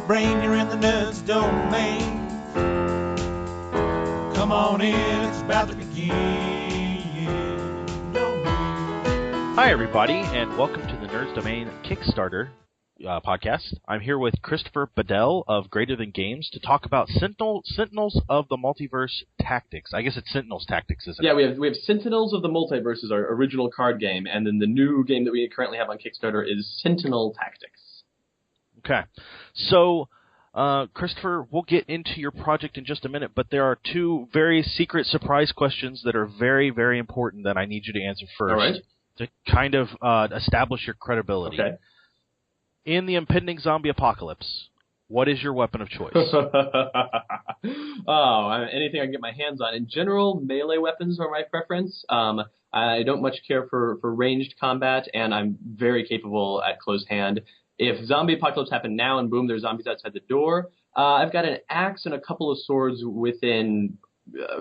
your brain, you're in the nerds domain. Come on in, it's about to begin. Hi, everybody, and welcome to the Nerds Domain Kickstarter podcast. I'm here with Christopher Badell of Greater Than Games to talk about Sentinels of the Multiverse Tactics. I guess it's Sentinels Tactics, isn't it? Yeah, we have Sentinels of the Multiverse is our original card game, and then the new game that we currently have on Kickstarter is Sentinel Tactics. Okay. So, Christopher, we'll get into your project in just a minute, but there are two very secret surprise questions that are very, very important that I need you to answer first. All right. To kind of establish your credibility. Okay. In the impending zombie apocalypse, what is your weapon of choice? Anything I can get my hands on. In general, melee weapons are my preference. I don't much care for ranged combat, and I'm very capable at close hand. If zombie apocalypse happened now and boom, there's zombies outside the door, I've got an axe and a couple of swords within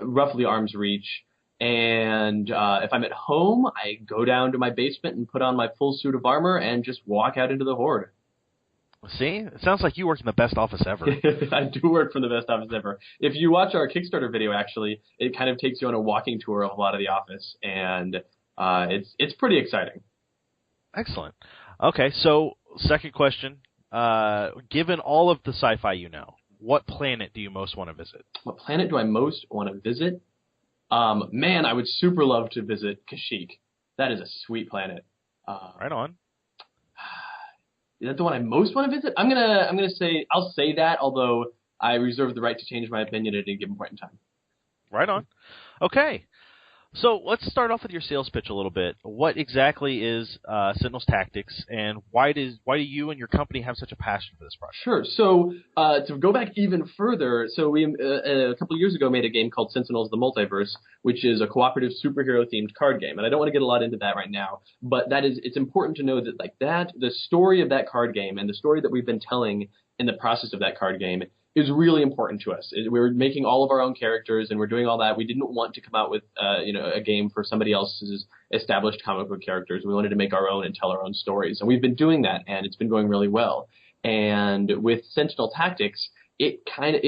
roughly arm's reach. And if I'm at home, I go down to my basement and put on my full suit of armor and just walk out into the horde. See? It sounds like you work in the best office ever. I do work from the best office ever. If you watch our Kickstarter video, actually, it kind of takes you on a walking tour of a lot of the office, and it's pretty exciting. Excellent. Okay, so second question. Given all of the sci-fi you know, what planet do you most want to visit? What planet do I most want to visit? Man, I would super love to visit Kashyyyk. That is a sweet planet. Right on. Is that the one I most want to visit? I'm gonna say I'll say that, although I reserve the right to change my opinion at any given point in time. Right on. Okay. So let's start off with your sales pitch a little bit. What exactly is Sentinels Tactics, and why do you and your company have such a passion for this project? Sure. So to go back even further, so we a couple of years ago made a game called Sentinels the Multiverse, which is a cooperative superhero-themed card game. And I don't want to get a lot into that right now, but it's important to know that the story of that card game and the story that we've been telling in the process of that card game is really important to us. We're making all of our own characters, and we're doing all that. We didn't want to come out with a game for somebody else's established comic book characters. We wanted to make our own and tell our own stories, and we've been doing that, and it's been going really well. And with Sentinel Tactics, it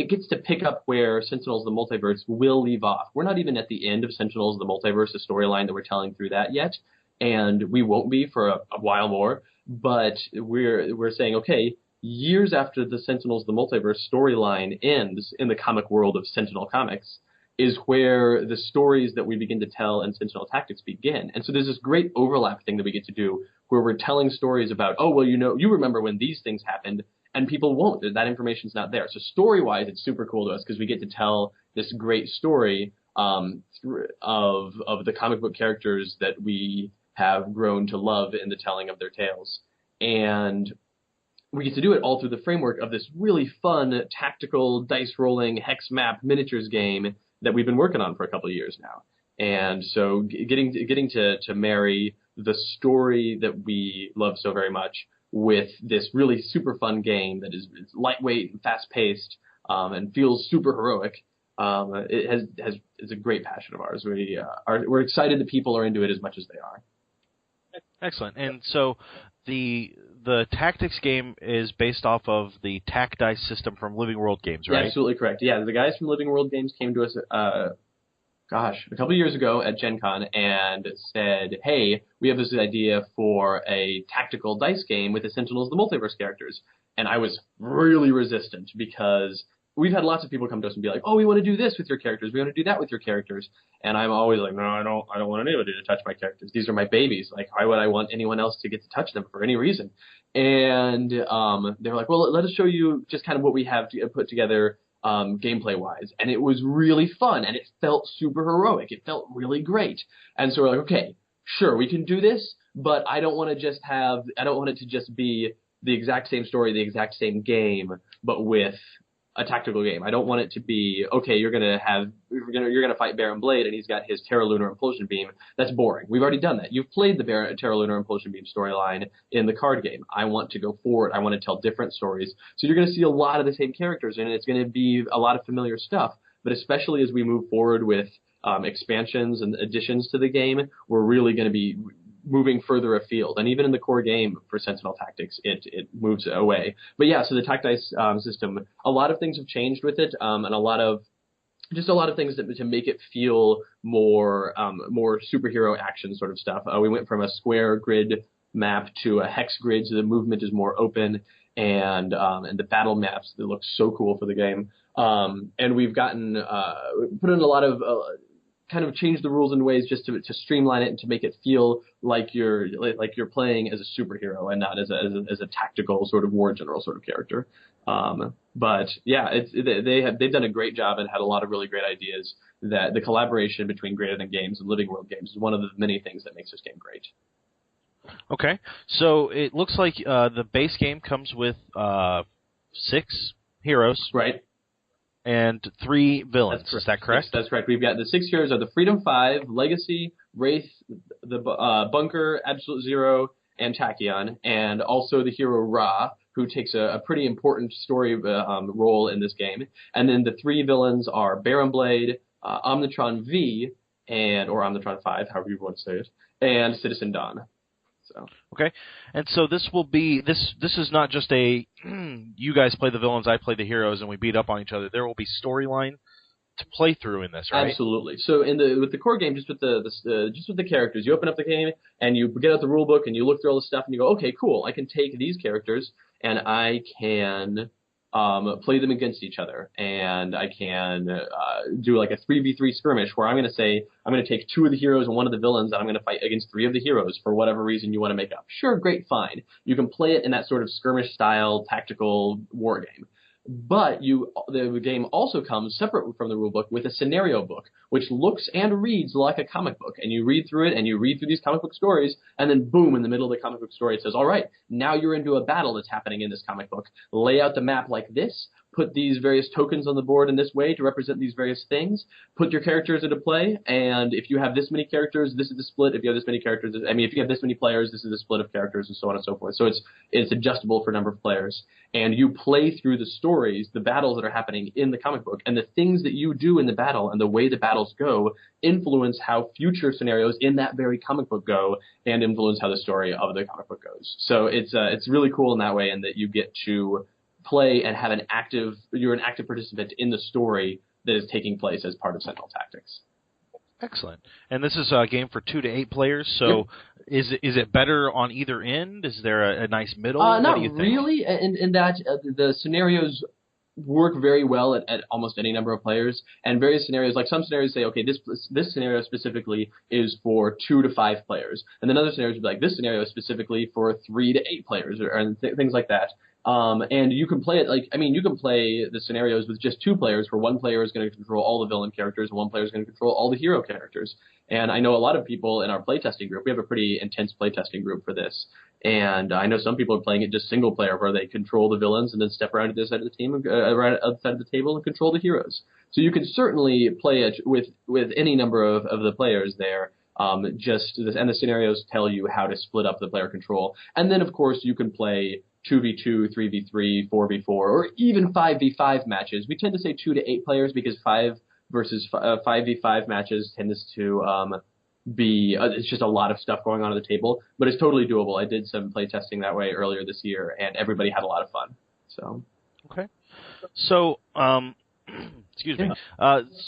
gets to pick up where Sentinels the Multiverse will leave off. We're not even at the end of Sentinels the Multiverse, the storyline that we're telling through that yet, and we won't be for a while more. But we're saying, okay, years after the Sentinels the Multiverse storyline ends in the comic world of Sentinel Comics is where the stories that we begin to tell in Sentinel Tactics begin. And so there's this great overlap thing that we get to do where we're telling stories about, oh, well, you remember when these things happened, and people won't. That information's not there. So story-wise, it's super cool to us because we get to tell this great story of the comic book characters that we have grown to love in the telling of their tales. And we get to do it all through the framework of this really fun tactical dice-rolling hex map miniatures game that we've been working on for a couple of years now. And so getting to marry the story that we love so very much with this really super fun game that is lightweight and fast-paced and feels super heroic, is a great passion of ours. We're excited that people are into it as much as they are. Excellent. And so the Tactics game is based off of the Tac Dice system from Living World Games, right? Yeah, absolutely correct. Yeah, the guys from Living World Games came to us, a couple of years ago at Gen Con and said, hey, we have this idea for a tactical dice game with the Sentinels the Multiverse characters. And I was really resistant because we've had lots of people come to us and be like, oh, we want to do this with your characters. We want to do that with your characters. And I'm always like, no, I don't want anybody to touch my characters. These are my babies. Like, why would I want anyone else to get to touch them for any reason? And they were like, well, let us show you just kind of what we have to put together gameplay-wise. And it was really fun, and it felt super heroic. It felt really great. And so we're like, okay, sure, we can do this, but I don't want it to just be the exact same story, the exact same game, but with a tactical game. I don't want it to be, okay, you're gonna fight Baron Blade and he's got his Terra Lunar Impulsion Beam. That's boring. We've already done that. You've played the Terra Lunar Impulsion Beam storyline in the card game. I want to go forward. I want to tell different stories. So you're gonna see a lot of the same characters, and it's gonna be a lot of familiar stuff. But especially as we move forward with expansions and additions to the game, we're really gonna be moving further afield. And even in the core game for Sentinel Tactics, it moves away. But yeah, so the Tactics system, a lot of things have changed with it, and a lot of things to make it feel more superhero action sort of stuff. We went from a square grid map to a hex grid, so the movement is more open, and the battle maps, they look so cool for the game. And we've gotten put in a lot of kind of changed the rules in ways just to streamline it and to make it feel like you're playing as a superhero and not as a tactical sort of war general sort of character. But yeah, they've done a great job and had a lot of really great ideas. That the collaboration between Greater Than Games and Living World Games is one of the many things that makes this game great. Okay, so it looks like the base game comes with 6 heroes, right, and 3 villains. Is that correct? Yes, that's correct. We've got the 6 heroes are the Freedom 5, Legacy, Wraith, the Bunker, Absolute Zero, and Tachyon, and also the hero Ra, who takes a pretty important story role in this game. And then the 3 villains are Baron Blade, Omnitron V, or Omnitron 5, however you want to say it, and Citizen Dawn. So. Okay, and so this will be this is not just a you guys play the villains, I play the heroes, and we beat up on each other. There will be storyline to play through in this, right? Absolutely. So with the core game, just with the characters, you open up the game and you get out the rule book and you look through all the stuff and you go, okay, cool, I can take these characters and I can play them against each other, and I can do like a 3v3 skirmish where I'm going to take 2 of the heroes and 1 of the villains, and I'm going to fight against 3 of the heroes for whatever reason you want to make up. Sure, great, fine. You can play it in that sort of skirmish style tactical war game. But the game also comes separate from the rulebook with a scenario book, which looks and reads like a comic book. And you read through it, and you read through these comic book stories, and then boom, in the middle of the comic book story, it says, all right, now you're into a battle that's happening in this comic book. Lay out the map like this. Put these various tokens on the board in this way to represent these various things. Put your characters into play, and if you have this many characters, this is the split. If you have this many characters, if you have this many players, this is the split of characters, and so on and so forth. So it's adjustable for number of players. And you play through the stories, the battles that are happening in the comic book, and the things that you do in the battle and the way the battles go influence how future scenarios in that very comic book go, and influence how the story of the comic book goes. So it's really cool in that way, in that you get to play and have you're an active participant in the story that is taking place as part of Sentinel Tactics. Excellent. And this is a game for 2 to 8 players, so yep. Is it better on either end? Is there a nice middle? Not really, in that the scenarios work very well at almost any number of players, and various scenarios, like some scenarios say, okay, this scenario specifically is for 2 to 5 players, and then other scenarios would be like, this scenario is specifically for 3 to 8 players, and things like that. And you can play it you can play the scenarios with just 2 players, where 1 player is going to control all the villain characters and 1 player is going to control all the hero characters. And I know a lot of people in our playtesting group, we have a pretty intense playtesting group for this, and I know some people are playing it just single player, where they control the villains and then step around to the other side of the team, around the other side of the table, and control the heroes. So you can certainly play it with any number of the players there. And the scenarios tell you how to split up the player control. And then, of course, you can play 2v2, 3v3, 4v4, or even 5v5 matches. We tend to say 2 to 8 players because 5 versus 5v5 matches tends to be it's just a lot of stuff going on at the table, but it's totally doable. I did some play testing that way earlier this year, and everybody had a lot of fun. So okay, so excuse me.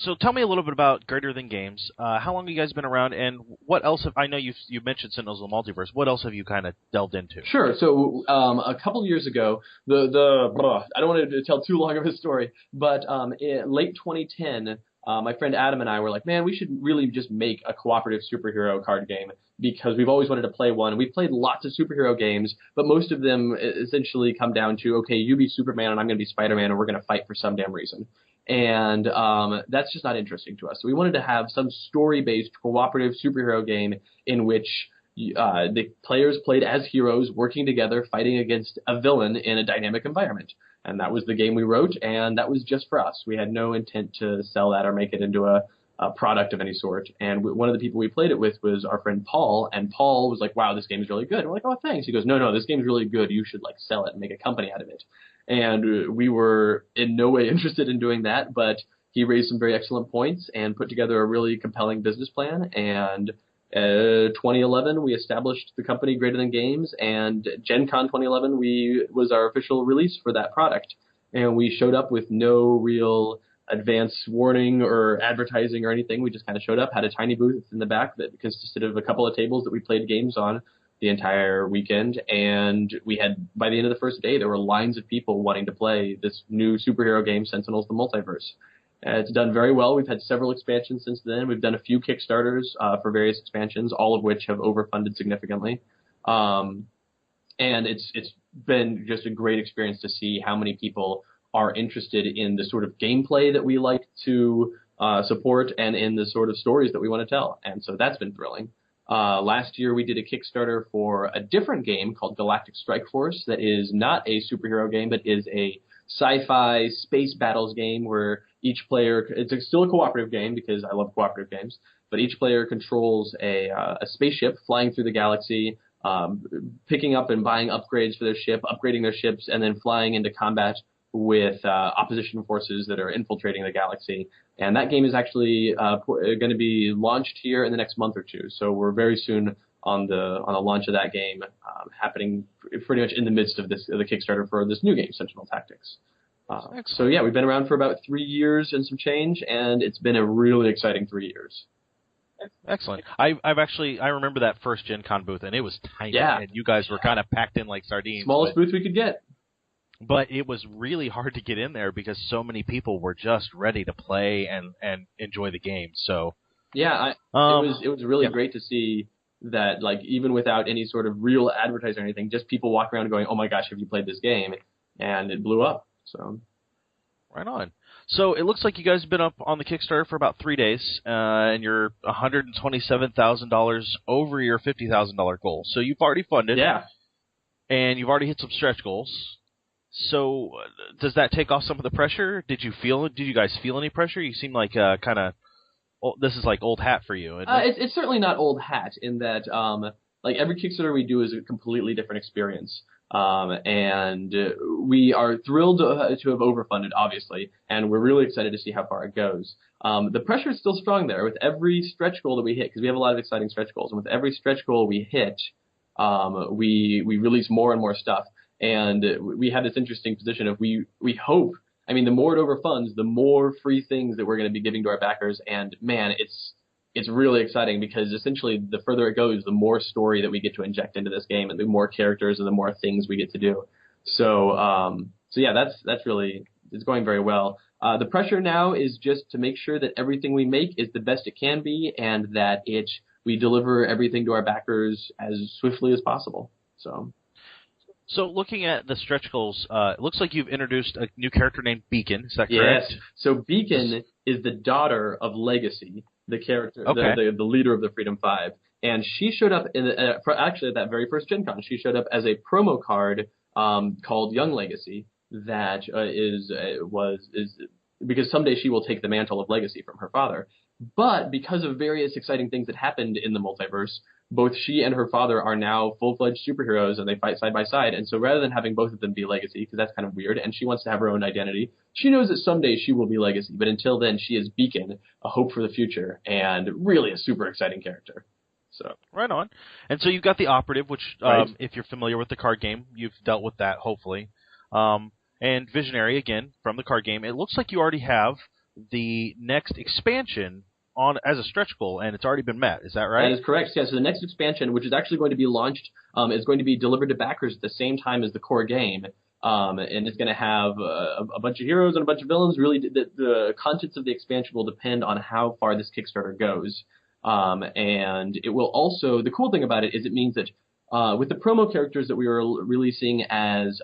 So tell me a little bit about Greater Than Games. How long have you guys been around, and what else I know you mentioned Sentinels of the Multiverse. What else have you kind of delved into? Sure. So a couple of years ago, I don't want to tell too long of a story, but in late 2010, my friend Adam and I were like, man, we should really just make a cooperative superhero card game, because we've always wanted to play one. We've played lots of superhero games, but most of them essentially come down to, okay, you be Superman and I'm going to be Spider-Man, and we're going to fight for some damn reason. And that's just not interesting to us. So we wanted to have some story-based cooperative superhero game in which the players played as heroes, working together, fighting against a villain in a dynamic environment. And that was the game we wrote, and that was just for us. We had no intent to sell that or make it into a product of any sort. And one of the people we played it with was our friend Paul, and Paul was like, wow, this game is really good. And we're like, oh, thanks. He goes, no, this game is really good. You should sell it and make a company out of it. And we were in no way interested in doing that, but he raised some very excellent points and put together a really compelling business plan, and 2011, we established the company Greater Than Games, and Gen Con 2011 was our official release for that product. And we showed up with no real advance warning or advertising or anything. We just kind of showed up, had a tiny booth in the back that consisted of a couple of tables that we played games on the entire weekend. And we had, by the end of the first day, there were lines of people wanting to play this new superhero game, Sentinels: The Multiverse. It's done very well. We've had several expansions since then. We've done a few Kickstarters for various expansions, all of which have overfunded significantly. And it's been just a great experience to see how many people are interested in the sort of gameplay that we like to support and in the sort of stories that we want to tell. And so that's been thrilling. Last year we did a Kickstarter for a different game called Galactic Strike Force that is not a superhero game, but is a sci-fi space battles game where each player, it's still a cooperative game because I love cooperative games, but each player controls a spaceship flying through the galaxy, picking up and buying upgrades for their ship, upgrading their ships, and then flying into combat with opposition forces that are infiltrating the galaxy. And that game is actually going to be launched here in the next month or two. So we're very soon on the launch of that game, happening pretty much in the midst of the Kickstarter for this new game, Sentinel Tactics. So yeah, we've been around for about 3 years and some change, and it's been a really exciting 3 years. Excellent. I remember that first Gen Con booth, and it was tiny. Yeah. And you guys were kind of packed in like sardines. Smallest booth we could get. But it was really hard to get in there because so many people were just ready to play and enjoy the game. So yeah, it was really great to see that, like, even without any sort of real advertising or anything, just people walk around going, "Oh my gosh, have you played this game?" And it blew up. So right on. So it looks like you guys have been up on the Kickstarter for about 3 days, and you're $127,000 over your $50,000 goal. So you've already funded. Yeah. And you've already hit some stretch goals. So does that take off some of the pressure? Did you guys feel any pressure? You seem like kind of, this is like old hat for you. It's certainly not old hat in that, like, every Kickstarter we do is a completely different experience. And we are thrilled to have overfunded, obviously, and we're really excited to see how far it goes. The pressure is still strong there. With every stretch goal that we hit, because we have a lot of exciting stretch goals, and with every stretch goal we hit, we release more and more stuff. And we have this interesting position of we hope, I mean, the more it overfunds, the more free things that we're going to be giving to our backers. And man, it's really exciting because essentially the further it goes, the more story that we get to inject into this game and the more characters and the more things we get to do. So yeah, that's really, it's going very well. The pressure now is just to make sure that everything we make is the best it can be and that we deliver everything to our backers as swiftly as possible. So looking at the stretch goals, it looks like you've introduced a new character named Beacon. Is that correct? Yes. So Beacon is the daughter of Legacy, the character, the leader of the Freedom Five, and she showed up actually at that very first Gen Con. She showed up as a promo card called Young Legacy that is because someday she will take the mantle of Legacy from her father. But because of various exciting things that happened in the multiverse, both she and her father are now full-fledged superheroes, and they fight side by side. And so rather than having both of them be Legacy, because that's kind of weird, and she wants to have her own identity, she knows that someday she will be Legacy. But until then, she is Beacon, a hope for the future, and really a super exciting character. So right on. And so you've got the Operative, which, right. If you're familiar with the card game, you've dealt with that, hopefully. And Visionary, again, from the card game. It looks like you already have the next expansion on as a stretch goal, and it's already been met. Is that right? That is correct. Yeah, so the next expansion, which is actually going to be launched, is going to be delivered to backers at the same time as the core game. And it's going to have a bunch of heroes and a bunch of villains. Really, the contents of the expansion will depend on how far this Kickstarter goes. And it will also, the cool thing about it is it means that with the promo characters that we are releasing as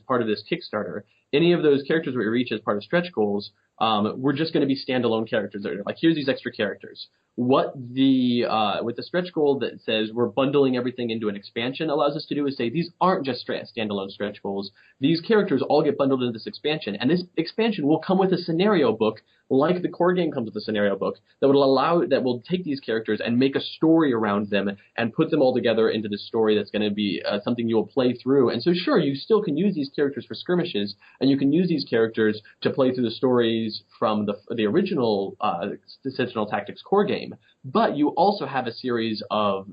part of this Kickstarter, any of those characters that we reach as part of stretch goals, we're just going to be standalone characters. Like, here's these extra characters. What with the stretch goal that says we're bundling everything into an expansion allows us to do is say these aren't just standalone stretch goals. These characters all get bundled into this expansion, and this expansion will come with a scenario book, like the core game comes with a scenario book, that will take these characters and make a story around them and put them all together into this story that's going to be something you'll play through. And so, sure, you still can use these characters for skirmishes, and you can use these characters to play through the stories series from the original Sentinel Tactics core game, but you also have a series of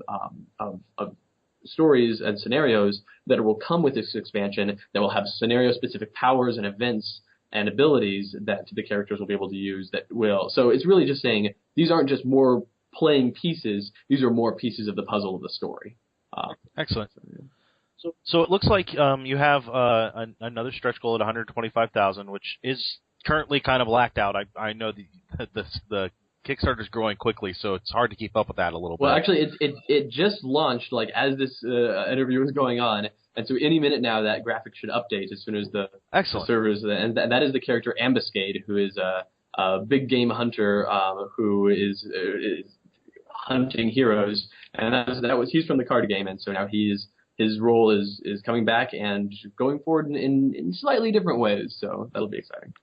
stories and scenarios that will come with this expansion that will have scenario-specific powers and events and abilities that the characters will be able to use that will. So it's really just saying these aren't just more playing pieces; these are more pieces of the puzzle of the story. Excellent. So it looks like you have another stretch goal at 125,000, which is currently kind of blacked out. I know the Kickstarter is growing quickly, so it's hard to keep up with that a little bit. Well, actually, it just launched like as this interview was going on, and so any minute now that graphic should update as soon as the servers. And that is the character Ambuscade, who is a big game hunter who is hunting heroes, and he's from the card game, and so now his role is coming back and going forward in slightly different ways. So that'll be exciting.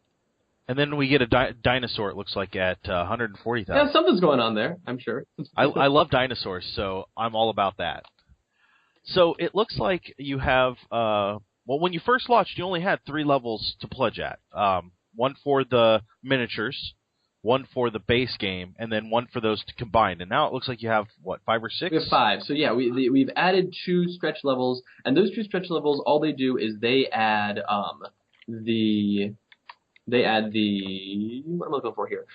And then we get a dinosaur, it looks like, at 140,000. Yeah, something's going on there, I'm sure. I love dinosaurs, so I'm all about that. So it looks like you have, when you first launched, you only had 3 levels to pledge at. One for the miniatures, one for the base game, and then one for those combined. And now it looks like you have, 5 or 6? We have 5. So yeah, we've added 2 stretch levels, and those 2 stretch levels, all they do is they add the what am I looking for here?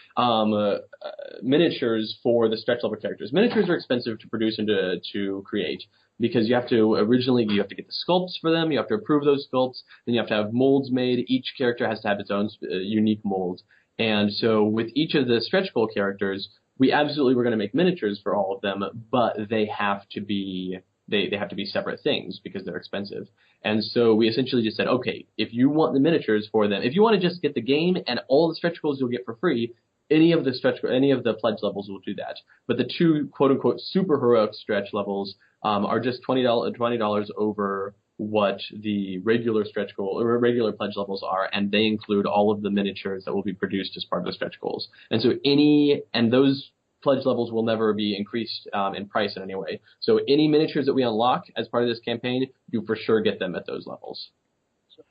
Miniatures for the stretch level characters. Miniatures are expensive to produce and to create because you have to get the sculpts for them, you have to approve those sculpts, then you have to have molds made. Each character has to have its own unique mold. And so with each of the stretch goal characters, we absolutely were going to make miniatures for all of them, but they have to be separate things because they're expensive. And so we essentially just said, okay, if you want the miniatures for them, if you want to just get the game and all the stretch goals you'll get for free, any of the pledge levels will do that. But the 2 quote unquote super heroic stretch levels are just $20 over what the regular stretch goal or regular pledge levels are, and they include all of the miniatures that will be produced as part of the stretch goals. And so those pledge levels will never be increased in price in any way. So any miniatures that we unlock as part of this campaign, you for sure get them at those levels.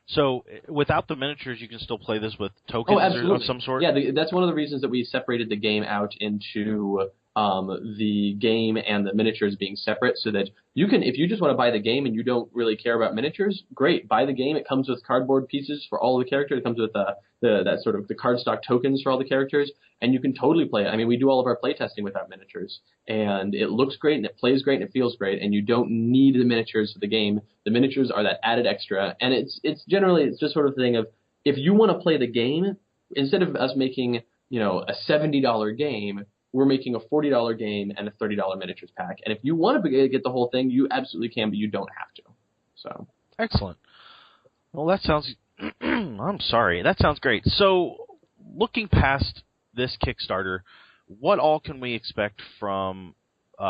So without the miniatures, you can still play this with tokens of some sort? Yeah, that's one of the reasons that we separated the game out into the game and the miniatures being separate, so that you can, if you just want to buy the game and you don't really care about miniatures, great, buy the game. It comes with cardboard pieces for all the characters. It comes with that sort of the cardstock tokens for all the characters, and you can totally play it. I mean, we do all of our play testing without miniatures, and it looks great and it plays great and it feels great, and you don't need the miniatures for the game. The miniatures are that added extra, and it's just sort of the thing of, if you want to play the game, instead of us making a $70 game, we're making a $40 game and a $30 miniatures pack. And if you want to get the whole thing, you absolutely can, but you don't have to. So excellent. Well, that sounds. I'm sorry. That sounds great. So, looking past this Kickstarter, what all can we expect from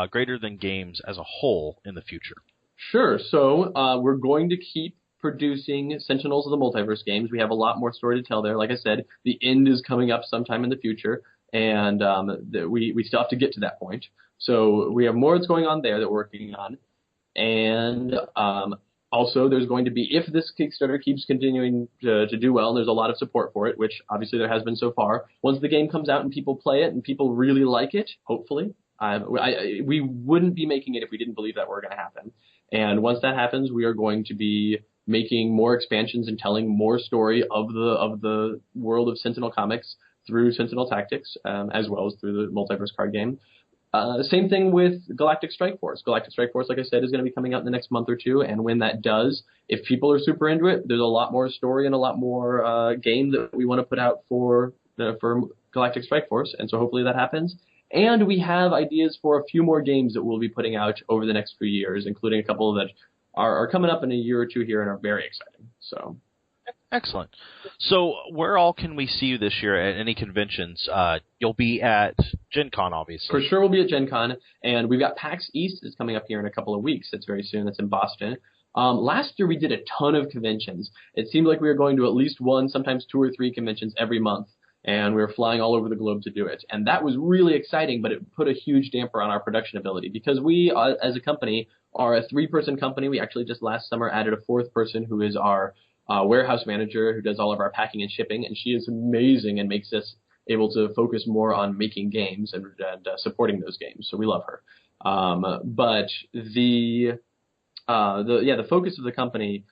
Greater Than Games as a whole in the future? Sure. So we're going to keep producing Sentinels of the Multiverse games. We have a lot more story to tell there. Like I said, the end is coming up sometime in the future, and we still have to get to that point. So we have more that's going on there that we're working on. And also there's going to be, if this Kickstarter keeps continuing to do well, and there's a lot of support for it, which obviously there has been so far, once the game comes out and people play it and people really like it, hopefully, we wouldn't be making it if we didn't believe that were going to happen. And once that happens, we are going to be making more expansions and telling more story of the world of Sentinel comics through Sentinel Tactics, as well as through the Multiverse card game. Same thing with Galactic Strike Force. Galactic Strike Force, like I said, is going to be coming out in the next month or two, and when that does, if people are super into it, there's a lot more story and a lot more game that we want to put out for Galactic Strike Force, and so hopefully that happens. And we have ideas for a few more games that we'll be putting out over the next few years, including a couple that are coming up in a year or two here and are very exciting. So, excellent. So where all can we see you this year at any conventions? You'll be at Gen Con, obviously. For sure we'll be at Gen Con, and we've got PAX East that's coming up here in a couple of weeks. That's very soon. That's in Boston. Last year we did a ton of conventions. It seemed like we were going to at least one, sometimes 2 or 3 conventions every month, and we were flying all over the globe to do it. And that was really exciting, but it put a huge damper on our production ability because we, as a company, are a 3-person company. We actually just last summer added a 4th person who is our warehouse manager who does all of our packing and shipping, and she is amazing and makes us able to focus more on making games and supporting those games. So we love her. But the focus of the company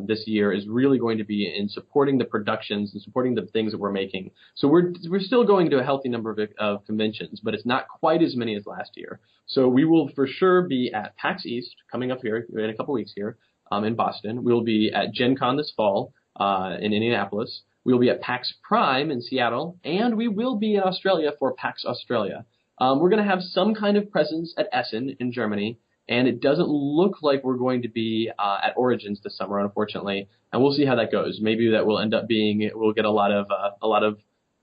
this year is really going to be in supporting the productions and supporting the things that we're making. So we're still going to a healthy number of conventions, but it's not quite as many as last year. So we will for sure be at PAX East coming up here in a couple weeks here in Boston. We'll be at Gen Con this fall in Indianapolis. We'll be at PAX Prime in Seattle, and we will be in Australia for PAX Australia. We're going to have some kind of presence at Essen in Germany, and it doesn't look like we're going to be at Origins this summer, unfortunately. And we'll see how that goes. Maybe that will end up being, we'll get a lot of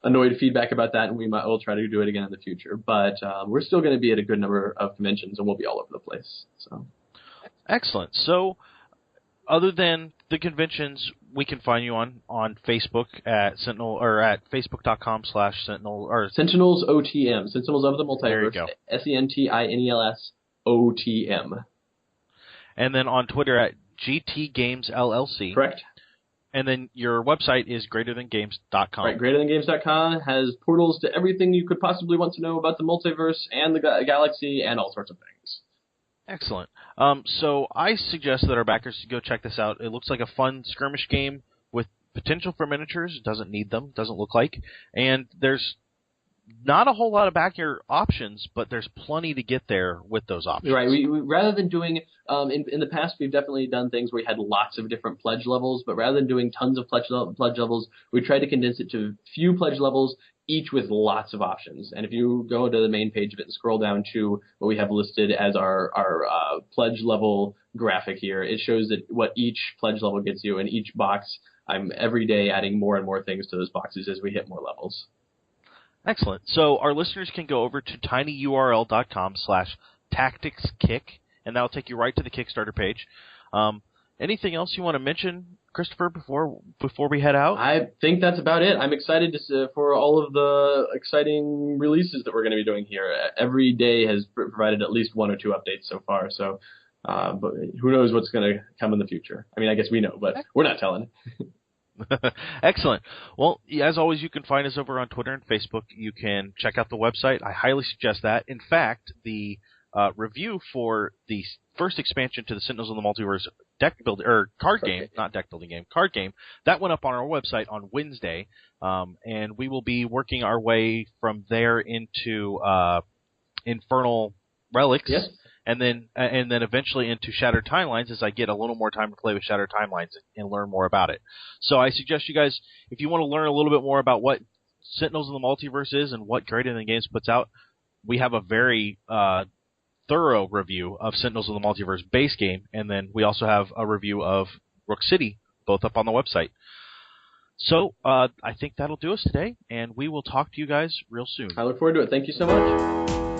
annoyed feedback about that, and we'll try to do it again in the future. But we're still going to be at a good number of conventions, and we'll be all over the place. So, excellent. So, other than the conventions, we can find you on Facebook at Sentinel, or at facebook.com/Sentinel, or Sentinels OTM, Sentinels of the Multiverse. There you go. Sentinels OTM. And then on Twitter at GT Games LLC. Correct. And then your website is greaterthangames.com. Right, greaterthangames.com has portals to everything you could possibly want to know about the multiverse and the galaxy and all sorts of things. Excellent. So I suggest that our backers go check this out. It looks like a fun skirmish game with potential for miniatures. It doesn't need them, doesn't look like. And there's not a whole lot of backer options, but there's plenty to get there with those options. Right. We rather than doing in the past, we've definitely done things where we had lots of different pledge levels, but rather than doing tons of pledge levels, we tried to condense it to few pledge levels, each with lots of options. And if you go to the main page of it and scroll down to what we have listed as our pledge level graphic here, it shows that what each pledge level gets you in each box. I'm every day adding more and more things to those boxes as we hit more levels. Excellent. So our listeners can go over to tinyurl.com/tacticskick, and that'll take you right to the Kickstarter page. Anything else you want to mention, Christopher, before we head out? I think that's about it. I'm excited for all of the exciting releases that we're going to be doing here. Every day has provided at least one or two updates so far, so but who knows what's going to come in the future. I mean, I guess we know, but we're not telling. Excellent. Well, as always, you can find us over on Twitter and Facebook. You can check out the website. I highly suggest that. In fact, the review for the first expansion to the Sentinels of the Multiverse card game, not deck building game, card game, that went up on our website on Wednesday, and we will be working our way from there into Infernal Relics. Yes. And then eventually into Shattered Timelines as I get a little more time to play with Shattered Timelines and learn more about it. So I suggest you guys, if you want to learn a little bit more about what Sentinels of the Multiverse is and what Greater Than Games puts out, we have a very thorough review of Sentinels of the Multiverse base game, and then we also have a review of Rook City, both up on the website. So I think that'll do us today, and we will talk to you guys real soon. I look forward to it. Thank you so much.